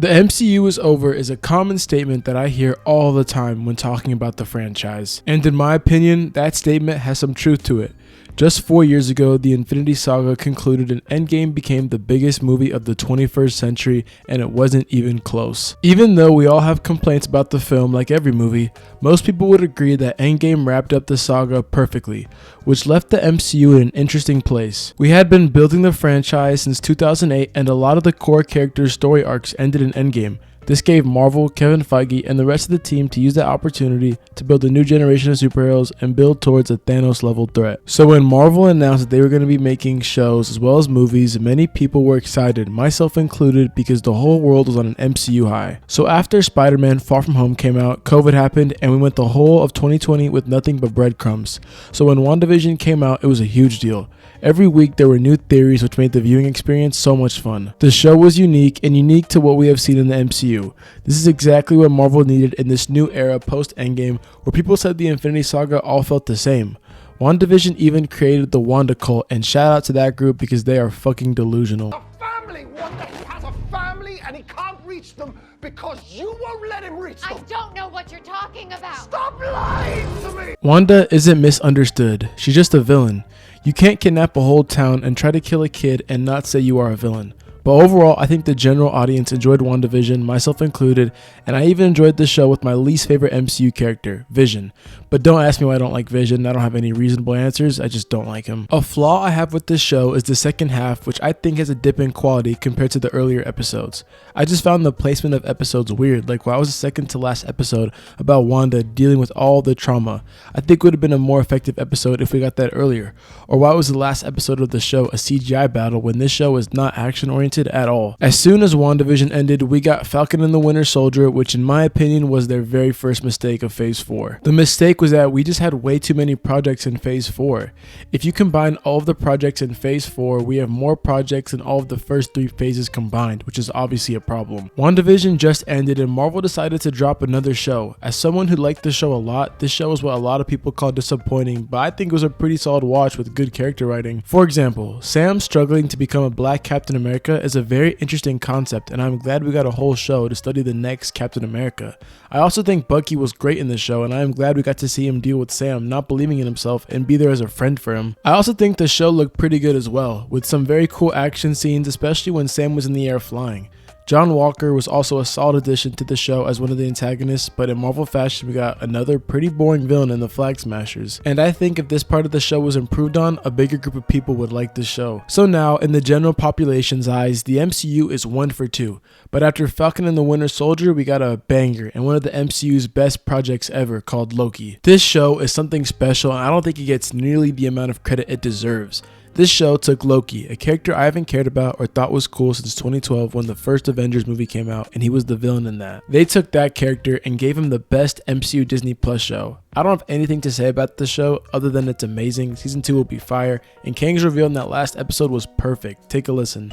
The MCU is over is a common statement that I hear all the time when talking about the franchise. And in my opinion, that statement has some truth to it. Just 4 years ago, the Infinity Saga concluded and Endgame became the biggest movie of the 21st century, and it wasn't even close. Even though we all have complaints about the film like every movie, most people would agree that Endgame wrapped up the saga perfectly, which left the MCU in an interesting place. We had been building the franchise since 2008, and a lot of the core characters' story arcs ended in Endgame. This gave Marvel, Kevin Feige, and the rest of the team to use that opportunity to build a new generation of superheroes and build towards a Thanos-level threat. So when Marvel announced that they were going to be making shows as well as movies, many people were excited, myself included, because the whole world was on an MCU high. So after Spider-Man Far From Home came out, COVID happened, and we went the whole of 2020 with nothing but breadcrumbs. So when WandaVision came out, it was a huge deal. Every week there were new theories which made the viewing experience so much fun. The show was unique to what we have seen in the MCU. This is exactly what Marvel needed in this new era post-Endgame, where people said the Infinity Saga all felt the same. WandaVision even created the Wanda cult, and shout out to that group because they are fucking delusional. A family, Wanda, he has a family and he can't reach them because you won't let him reach them. I don't know what you're talking about. Stop lying to me! Wanda isn't misunderstood, she's just a villain. You can't kidnap a whole town and try to kill a kid and not say you are a villain. But overall, I think the general audience enjoyed WandaVision, myself included, and I even enjoyed the show with my least favorite MCU character, Vision. But don't ask me why I don't like Vision, I don't have any reasonable answers, I just don't like him. A flaw I have with this show is the second half, which I think has a dip in quality compared to the earlier episodes. I just found the placement of episodes weird, like why was the second to last episode about Wanda dealing with all the trauma? I think it would have been a more effective episode if we got that earlier. Or why was the last episode of the show a CGI battle when this show is not action oriented at all? As soon as WandaVision ended, we got Falcon and the Winter Soldier, which in my opinion was their very first mistake of Phase 4. The mistake was that we just had way too many projects in Phase 4. If you combine all of the projects in Phase 4, we have more projects than all of the first 3 phases combined, which is obviously a problem. WandaVision just ended and Marvel decided to drop another show. As someone who liked the show a lot, this show is what a lot of people call disappointing, but I think it was a pretty solid watch with good character writing. For example, Sam struggling to become a black Captain America is a very interesting concept, and I'm glad we got a whole show to study the next Captain America. I also think Bucky was great in this show, and I am glad we got to see him deal with Sam not believing in himself and be there as a friend for him. I also think the show looked pretty good as well, with some very cool action scenes, especially when Sam was in the air flying. John Walker was also a solid addition to the show as one of the antagonists, but in Marvel fashion we got another pretty boring villain in the Flag Smashers. And I think if this part of the show was improved on, a bigger group of people would like this show. So now, in the general population's eyes, the MCU is 1 for 2. But after Falcon and the Winter Soldier, we got a banger and one of the MCU's best projects ever called Loki. This show is something special and I don't think it gets nearly the amount of credit it deserves. This show took Loki, a character I haven't cared about or thought was cool since 2012 when the first Avengers movie came out and he was the villain in that. They took that character and gave him the best MCU Disney Plus show. I don't have anything to say about this show other than it's amazing, season 2 will be fire, and Kang's reveal in that last episode was perfect. Take a listen.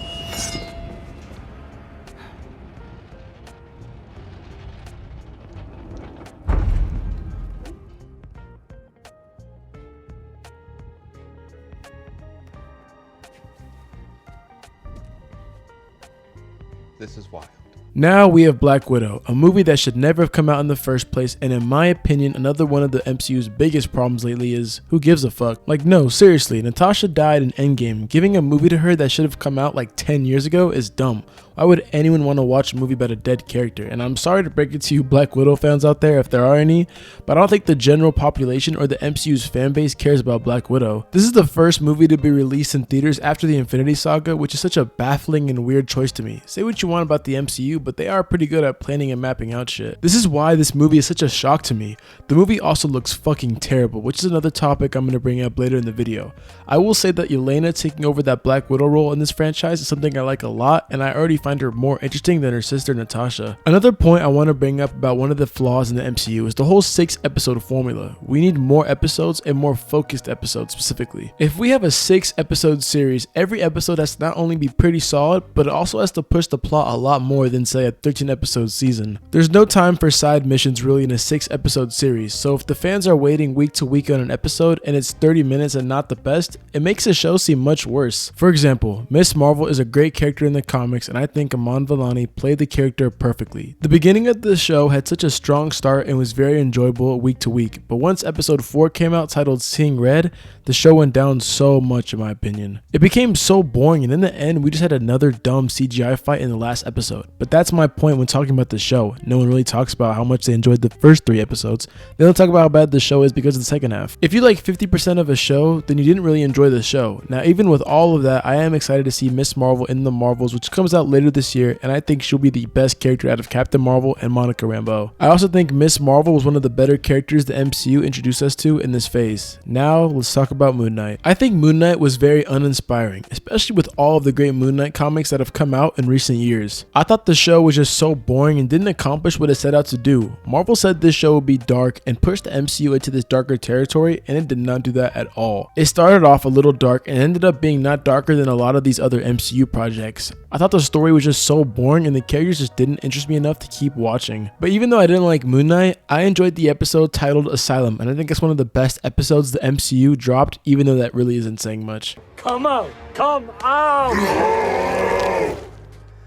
This is wild. Now we have Black Widow, a movie that should never have come out in the first place, and in my opinion, another one of the MCU's biggest problems lately is, who gives a fuck? Like, no, seriously, Natasha died in Endgame. Giving a movie to her that should have come out like 10 years ago is dumb. Why would anyone want to watch a movie about a dead character? And I'm sorry to break it to you Black Widow fans out there if there are any, but I don't think the general population or the MCU's fan base cares about Black Widow. This is the first movie to be released in theaters after the Infinity Saga, which is such a baffling and weird choice to me. Say what you want about the MCU, but they are pretty good at planning and mapping out shit. This is why this movie is such a shock to me. The movie also looks fucking terrible, which is another topic I'm going to bring up later in the video. I will say that Yelena taking over that Black Widow role in this franchise is something I like a lot, and I already find her more interesting than her sister Natasha. Another point I want to bring up about one of the flaws in the MCU is the whole 6-episode formula. We need more episodes and more focused episodes specifically. If we have a 6-episode series, every episode has to not only be pretty solid, but it also has to push the plot a lot more than say a 13-episode season. There's no time for side missions really in a 6-episode series, so if the fans are waiting week to week on an episode and it's 30 minutes and not the best, it makes the show seem much worse. For example, Miss Marvel is a great character in the comics, and I think think Iman Vellani played the character perfectly. The beginning of the show had such a strong start and was very enjoyable week to week, but once episode 4 came out titled Seeing Red, the show went down so much in my opinion. It became so boring, and in the end we just had another dumb CGI fight in the last episode. But that's my point when talking about the show. No one really talks about how much they enjoyed the first 3 episodes. They don't talk about how bad the show is because of the second half. If you like 50% of a show, then you didn't really enjoy the show. Now even with all of that, I am excited to see Miss Marvel in the Marvels, which comes out later this year, and I think she'll be the best character out of Captain Marvel and Monica Rambeau. I also think Miss Marvel was one of the better characters the MCU introduced us to in this phase. Now let's talk about Moon Knight. I think Moon Knight was very uninspiring, especially with all of the great Moon Knight comics that have come out in recent years. I thought the show was just so boring and didn't accomplish what it set out to do. Marvel said this show would be dark and push the MCU into this darker territory, and it did not do that at all. It started off a little dark and ended up being not darker than a lot of these other MCU projects. I thought the story was just so boring and the characters just didn't interest me enough to keep watching. But even though I didn't like Moon Knight, I enjoyed the episode titled Asylum, and I think it's one of the best episodes the MCU dropped, even though that really isn't saying much. Come out! Come out!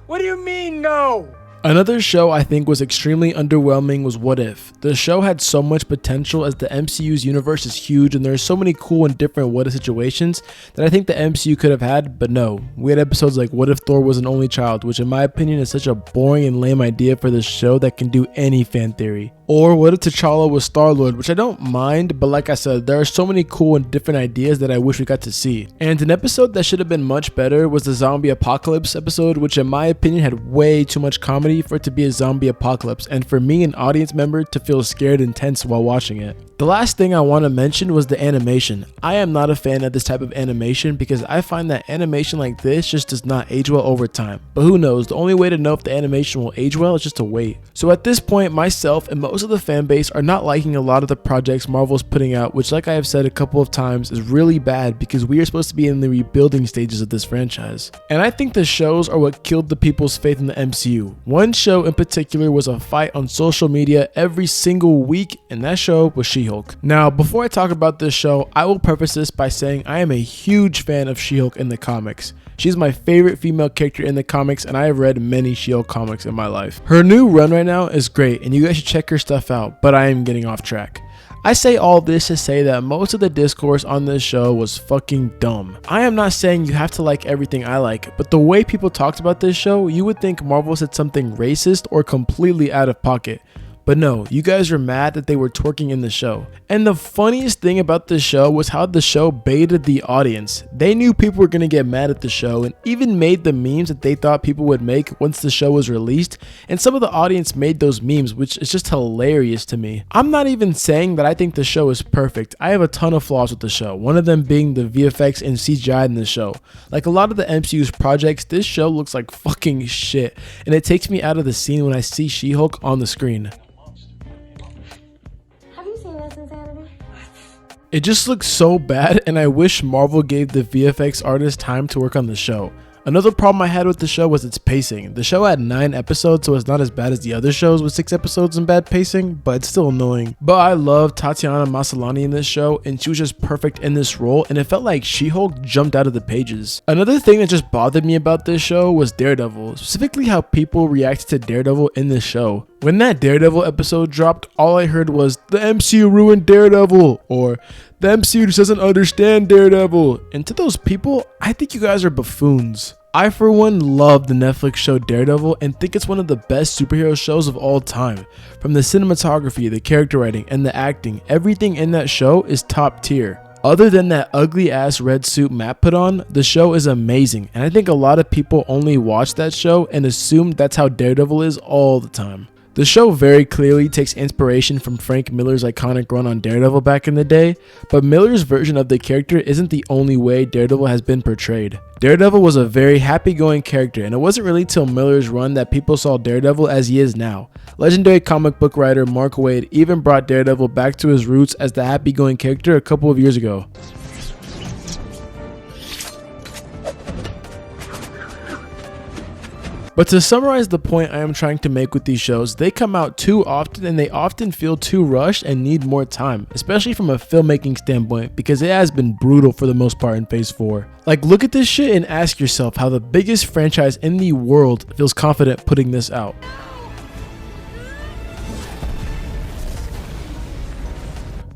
What do you mean, no? Another show I think was extremely underwhelming was What If. The show had so much potential as the MCU's universe is huge and there are so many cool and different what if situations that I think the MCU could have had, but no. We had episodes like What If Thor was an only child, which in my opinion is such a boring and lame idea for this show that can do any fan theory. Or what if T'Challa was Star-Lord, which I don't mind, but like I said, there are so many cool and different ideas that I wish we got to see. And an episode that should have been much better was the zombie apocalypse episode, which in my opinion had way too much comedy for it to be a zombie apocalypse, and for me, an audience member, to feel scared and tense while watching it. The last thing I want to mention was the animation. I am not a fan of this type of animation because I find that animation like this just does not age well over time. But who knows, the only way to know if the animation will age well is just to wait. So at this point, myself and most of the fan base are not liking a lot of the projects Marvel's putting out, which like I have said a couple of times is really bad because we are supposed to be in the rebuilding stages of this franchise. And I think the shows are what killed the people's faith in the MCU. One show in particular was a fight on social media every single week, and that show was She-Hulk. Now, before I talk about this show, I will preface this by saying I am a huge fan of She-Hulk in the comics. She's my favorite female character in the comics, and I have read many She-Hulk comics in my life. Her new run right now is great, and you guys should check her stuff out, but I am getting off track. I say all this to say that most of the discourse on this show was fucking dumb. I am not saying you have to like everything I like, but the way people talked about this show, you would think Marvel said something racist or completely out of pocket. But no, you guys were mad that they were twerking in the show. And the funniest thing about this show was how the show baited the audience. They knew people were going to get mad at the show and even made the memes that they thought people would make once the show was released. And some of the audience made those memes, which is just hilarious to me. I'm not even saying that I think the show is perfect. I have a ton of flaws with the show, one of them being the VFX and CGI in the show. Like a lot of the MCU's projects, this show looks like fucking shit, and it takes me out of the scene when I see She-Hulk on the screen. It just looks so bad, and I wish Marvel gave the VFX artist time to work on the show. Another problem I had with the show was its pacing. The show had 9 episodes, so it's not as bad as the other shows with 6 episodes and bad pacing, but it's still annoying. But I love Tatiana Maslany in this show, and she was just perfect in this role, and it felt like She-Hulk jumped out of the pages. Another thing that just bothered me about this show was Daredevil, specifically how people reacted to Daredevil in this show. When that Daredevil episode dropped, all I heard was, "The MCU ruined Daredevil," or "The MCU just doesn't understand Daredevil." And to those people, I think you guys are buffoons. I for one love the Netflix show Daredevil and think it's one of the best superhero shows of all time. From the cinematography, the character writing, and the acting, everything in that show is top tier. Other than that ugly ass red suit Matt put on, the show is amazing, and I think a lot of people only watch that show and assume that's how Daredevil is all the time. The show very clearly takes inspiration from Frank Miller's iconic run on Daredevil back in the day, but Miller's version of the character isn't the only way Daredevil has been portrayed. Daredevil was a very happy-going character, and it wasn't really till Miller's run that people saw Daredevil as he is now. Legendary comic book writer Mark Waid even brought Daredevil back to his roots as the happy-going character a couple of years ago. But to summarize the point I am trying to make with these shows, they come out too often and they often feel too rushed and need more time, especially from a filmmaking standpoint, because it has been brutal for the most part in Phase 4. Like, look at this shit and ask yourself how the biggest franchise in the world feels confident putting this out.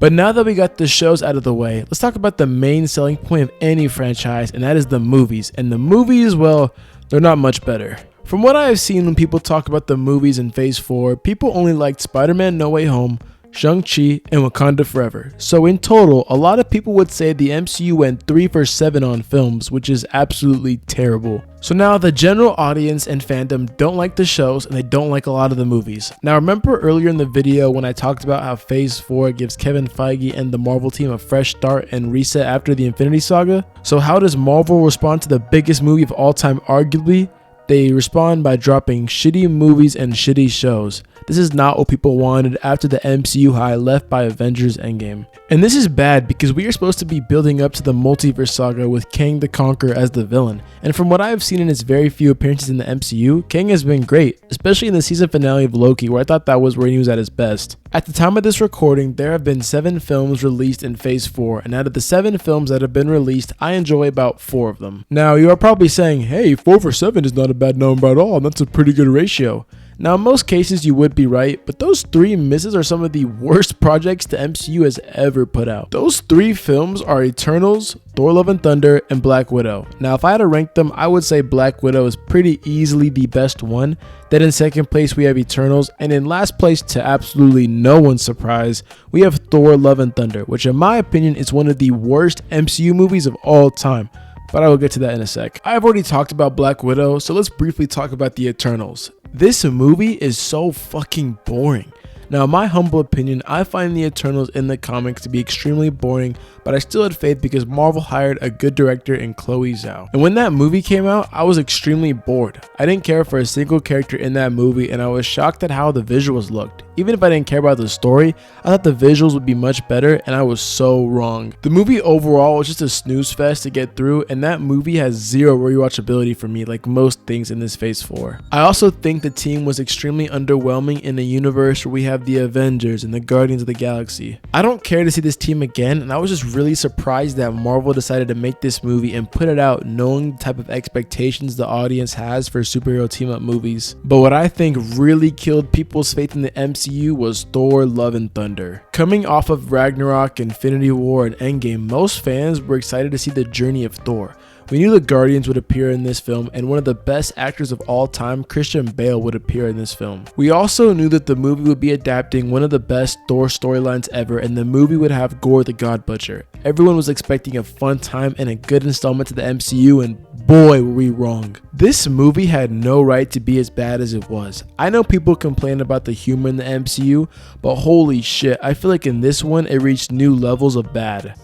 But now that we got the shows out of the way, let's talk about the main selling point of any franchise, and that is the movies. And the movies, well, they're not much better. From what I have seen when people talk about the movies in Phase 4, people only liked Spider-Man No Way Home, Shang-Chi, and Wakanda Forever. So in total, a lot of people would say the MCU went 3 for 7 on films, which is absolutely terrible. So now the general audience and fandom don't like the shows and they don't like a lot of the movies. Now remember earlier in the video when I talked about how Phase 4 gives Kevin Feige and the Marvel team a fresh start and reset after the Infinity Saga? So how does Marvel respond to the biggest movie of all time arguably? They respond by dropping shitty movies and shitty shows. This is not what people wanted after the MCU high left by Avengers Endgame. And this is bad because we are supposed to be building up to the multiverse saga with Kang the Conqueror as the villain. And from what I have seen in his very few appearances in the MCU, Kang has been great, especially in the season finale of Loki, where I thought that was where he was at his best. At the time of this recording, there have been 7 films released in Phase 4, and out of the 7 films that have been released, I enjoy about 4 of them. Now, you are probably saying, hey, 4 for 7 is not a bad number at all, and that's a pretty good ratio. Now, in most cases, you would be right, but those 3 misses are some of the worst projects the MCU has ever put out. Those 3 films are Eternals, Thor Love and Thunder, and Black Widow. Now, if I had to rank them, I would say Black Widow is pretty easily the best one. Then in second place, we have Eternals, and in last place, to absolutely no one's surprise, we have Thor Love and Thunder, which in my opinion is one of the worst MCU movies of all time. But I will get to that in a sec. I've already talked about Black Widow, so let's briefly talk about the Eternals. This movie is so fucking boring. Now, in my humble opinion, I find the Eternals in the comics to be extremely boring, but I still had faith because Marvel hired a good director in Chloe Zhao. And when that movie came out, I was extremely bored. I didn't care for a single character in that movie, and I was shocked at how the visuals looked. Even if I didn't care about the story, I thought the visuals would be much better, and I was so wrong. The movie overall was just a snooze fest to get through, and that movie has zero rewatchability for me, like most things in this Phase 4. I also think the team was extremely underwhelming in a universe where we have the Avengers and the Guardians of the Galaxy. I don't care to see this team again, and I was just really surprised that Marvel decided to make this movie and put it out knowing the type of expectations the audience has for superhero team-up movies. But what I think really killed people's faith in the MCU was Thor Love and Thunder. Coming off of Ragnarok, Infinity War, and Endgame, most fans were excited to see the journey of Thor. We knew the Guardians would appear in this film, and one of the best actors of all time, Christian Bale, would appear in this film. We also knew that the movie would be adapting one of the best Thor storylines ever, and the movie would have Gore the God Butcher. Everyone was expecting a fun time and a good installment to the MCU, and boy were we wrong. This movie had no right to be as bad as it was. I know people complain about the humor in the MCU, but holy shit, I feel like in this one it reached new levels of bad.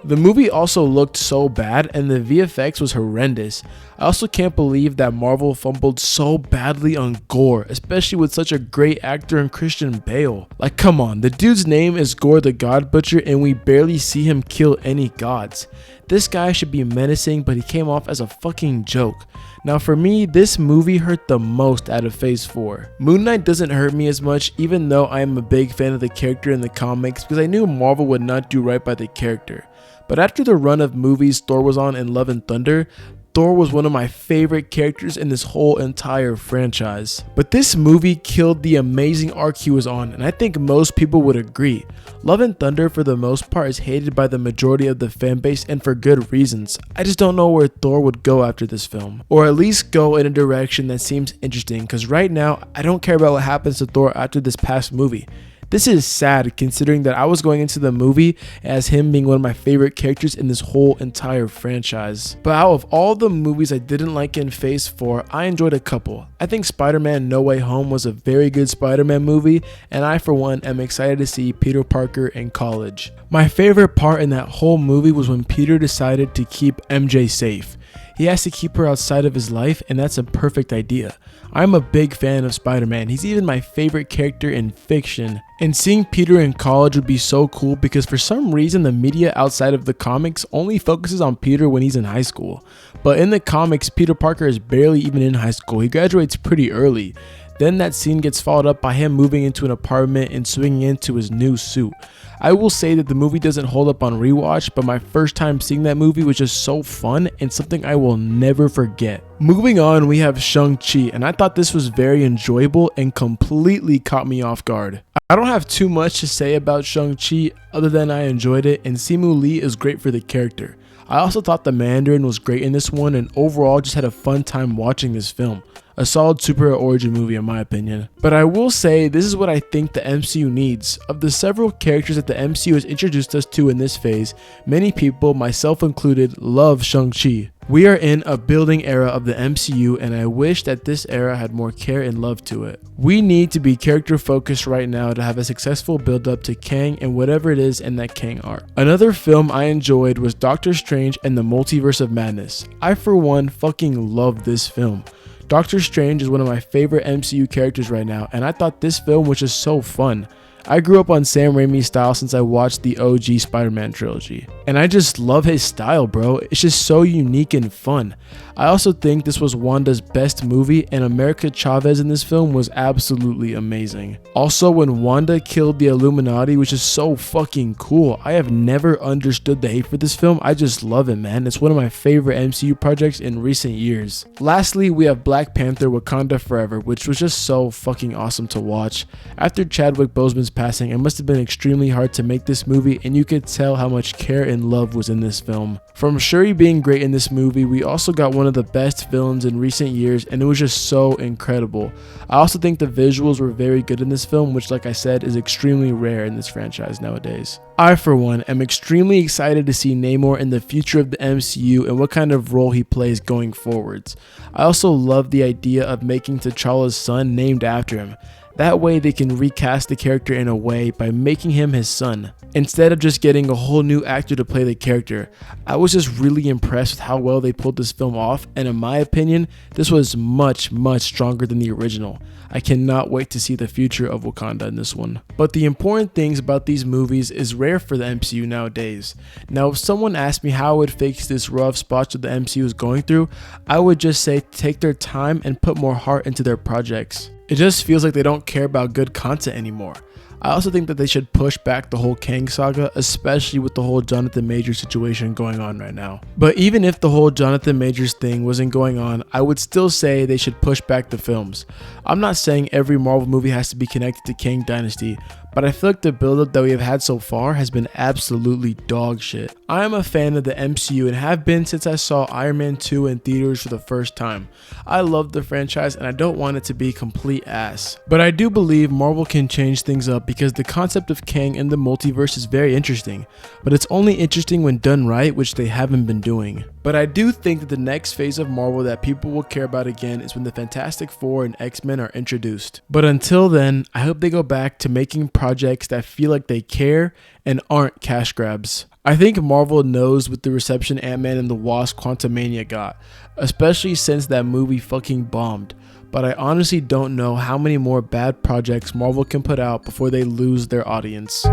The movie also looked so bad and the VFX was horrendous. I also can't believe that Marvel fumbled so badly on Gore, especially with such a great actor in Christian Bale. Like, come on, the dude's name is Gore the God Butcher and we barely see him kill any gods. This guy should be menacing, but he came off as a fucking joke. Now for me, this movie hurt the most out of Phase 4. Moon Knight doesn't hurt me as much, even though I am a big fan of the character in the comics, because I knew Marvel would not do right by the character. But after the run of movies Thor was on in Love and Thunder, Thor was one of my favorite characters in this whole entire franchise. But this movie killed the amazing arc he was on, and I think most people would agree. Love and Thunder for the most part is hated by the majority of the fanbase, and for good reasons. I just don't know where Thor would go after this film. Or at least go in a direction that seems interesting, because right now I don't care about what happens to Thor after this past movie. This is sad considering that I was going into the movie as him being one of my favorite characters in this whole entire franchise. But out of all the movies I didn't like in Phase 4, I enjoyed a couple. I think Spider-Man No Way Home was a very good Spider-Man movie, and I for one am excited to see Peter Parker in college. My favorite part in that whole movie was when Peter decided to keep MJ safe. He has to keep her outside of his life, and that's a perfect idea. I'm a big fan of Spider-Man. He's even my favorite character in fiction. And seeing Peter in college would be so cool because for some reason the media outside of the comics only focuses on Peter when he's in high school. But in the comics, Peter Parker is barely even in high school. He graduates pretty early. Then that scene gets followed up by him moving into an apartment and swinging into his new suit. I will say that the movie doesn't hold up on rewatch, but my first time seeing that movie was just so fun and something I will never forget. Moving on, we have Shang-Chi, and I thought this was very enjoyable and completely caught me off guard. I don't have too much to say about Shang-Chi other than I enjoyed it, and Simu Lee is great for the character. I also thought the Mandarin was great in this one, and overall just had a fun time watching this film. A solid superhero origin movie in my opinion. But I will say this is what I think the MCU needs. Of the several characters that the MCU has introduced us to in this phase, many people, myself included, love Shang-Chi. We are in a building era of the MCU, and I wish that this era had more care and love to it. We need to be character focused right now to have a successful build up to Kang and whatever it is in that Kang arc. Another film I enjoyed was Doctor Strange and the Multiverse of Madness. I for one fucking love this film. Doctor Strange is one of my favorite MCU characters right now, and I thought this film was just so fun. I grew up on Sam Raimi's style since I watched the OG Spider-Man trilogy, and I just love his style, bro. It's just so unique and fun. I also think this was Wanda's best movie, and America Chavez in this film was absolutely amazing. Also, when Wanda killed the Illuminati, which is so fucking cool. I have never understood the hate for this film. I just love it, man. It's one of my favorite MCU projects in recent years. Lastly, we have Black Panther: Wakanda Forever, which was just so fucking awesome to watch. After Chadwick Boseman's passing, it must have been extremely hard to make this movie, and you could tell how much care and love was in this film. From Shuri being great in this movie, we also got one of the best villains in recent years, and it was just so incredible. I also think the visuals were very good in this film, which, like I said, is extremely rare in this franchise nowadays. I, for one, am extremely excited to see Namor in the future of the MCU and what kind of role he plays going forwards. I also love the idea of making T'Challa's son named after him. That way they can recast the character in a way by making him his son, instead of just getting a whole new actor to play the character. I was just really impressed with how well they pulled this film off, and in my opinion, this was much stronger than the original. I cannot wait to see the future of Wakanda in this one. But the important things about these movies is rare for the MCU nowadays. Now, if someone asked me how I would fix this rough spots that the MCU is going through, I would just say take their time and put more heart into their projects. It just feels like they don't care about good content anymore. I also think that they should push back the whole Kang saga, especially with the whole Jonathan Majors situation going on right now. But even if the whole Jonathan Majors thing wasn't going on, I would still say they should push back the films. I'm not saying every Marvel movie has to be connected to Kang Dynasty, but I feel like the buildup that we have had so far has been absolutely dog shit. I am a fan of the MCU and have been since I saw Iron Man 2 in theaters for the first time. I love the franchise and I don't want it to be complete ass. But I do believe Marvel can change things up because the concept of Kang and the multiverse is very interesting, but it's only interesting when done right, which they haven't been doing. But I do think that the next phase of Marvel that people will care about again is when the Fantastic Four and X-Men are introduced. But until then, I hope they go back to making projects that feel like they care and aren't cash grabs. I think Marvel knows with the reception Ant-Man and the Wasp: Quantumania got, especially since that movie fucking bombed. But I honestly don't know how many more bad projects Marvel can put out before they lose their audience.